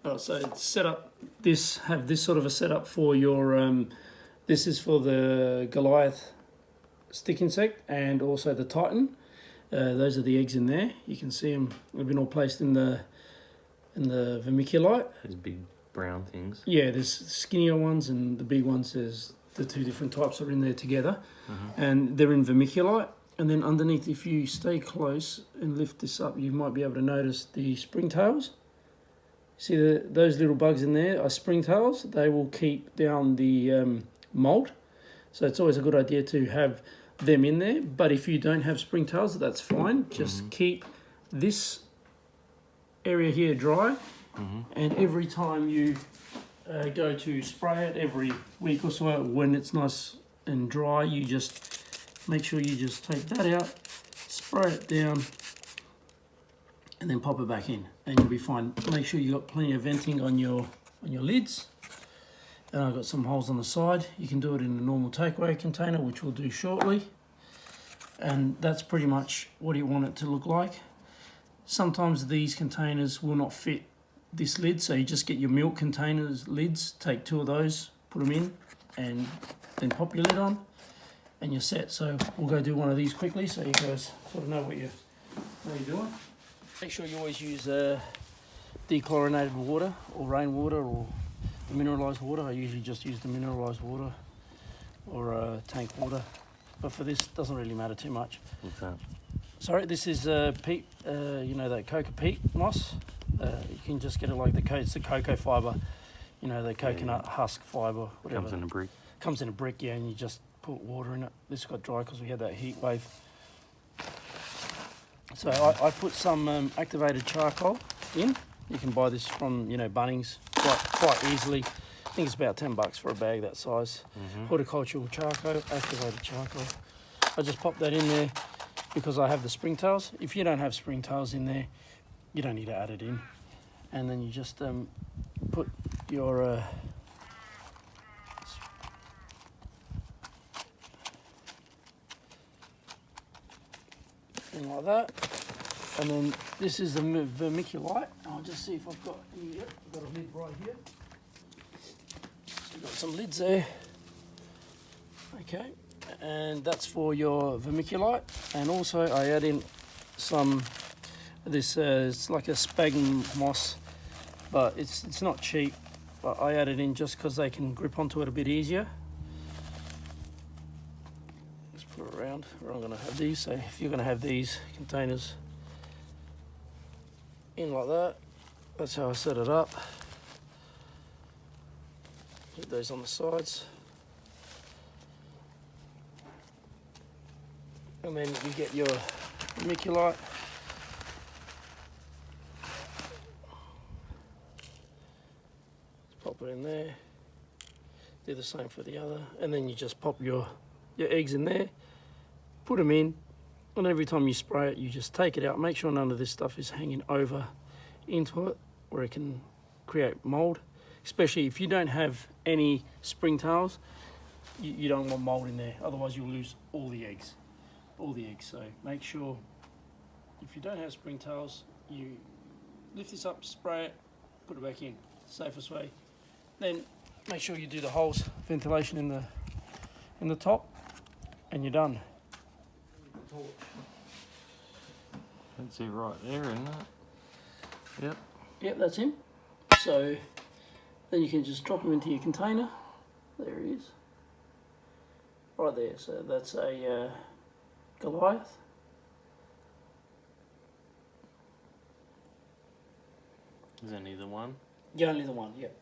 So it's set up. Have this sort of a setup for your. This is for the Goliath stick insect and also the Titan. Those are the eggs in there. You can see them. They've been all placed in the vermiculite. Those big brown things. Yeah, there's skinnier ones and the big ones. There's the two different types are in there together, and they're in vermiculite. And then underneath, if you stay close and lift this up, you might be able to notice the springtails. See those little bugs in there are springtails. They will keep down the mold. So it's always a good idea to have them in there. But if you don't have springtails, that's fine. Just keep this area here dry. And every time you go to spray it, every week or so, when it's nice and dry, you just make sure you just take that out, spray it down, and then pop it back in, and you'll be fine. Make sure you've got plenty of venting on your lids. And I've got some holes on the side. You can do it in a normal takeaway container, which we'll do shortly. And that's pretty much what you want it to look like. Sometimes these containers will not fit this lid, so you just get your milk containers lids, take 2 of those, put them in, and then pop your lid on, and you're set. So we'll go do one of these quickly so you guys sort of know what you're doing. Make sure you always use dechlorinated water or rainwater or mineralised water. I usually just use the mineralised water or tank water, but for this it doesn't really matter too much. What's that? Sorry, this is peat, you know, that coca peat moss. You can just get it like it's the cocoa fibre, you know, the coconut husk fibre, whatever. Comes in a brick. Comes in a brick, yeah, and you just put water in it. This got dry because we had that heat wave. So I put some activated charcoal in. You can buy this from, you know, Bunnings quite easily. I think it's about $10 for a bag that size. Horticultural charcoal, activated charcoal. I just pop that in there because I have the springtails. If you don't have springtails in there, you don't need to add it in. And then you just put your thing like that. And then this is the vermiculite. I'll just see if I've got any. Yep, I've got a lid right here. So you've got some lids there. Okay, and that's for your vermiculite. And also I add in some this. It's like a sphagnum moss, but it's not cheap. But I add it in just because they can grip onto it a bit easier. Let's put it around where I'm going to have these. So if you're going to have these containers in like that, that's how I set it up. Get those on the sides, and then you get your vermiculite. Pop it in there. Do the same for the other, and then you just pop your eggs in there, put them in. And every time you spray it, you just take it out. Make sure none of this stuff is hanging over into it where it can create mold. Especially if you don't have any springtails, you don't want mold in there. Otherwise, you'll lose all the eggs. So make sure if you don't have springtails, you lift this up, spray it, put it back in. Safest way. Then make sure you do the holes, ventilation in the top, and you're done. That's it right there, isn't it? Yep. Yep, that's him. So then you can just drop him into your container. There he is. Right there. So that's a Goliath. Is there only the one? Yeah, only the one, yep.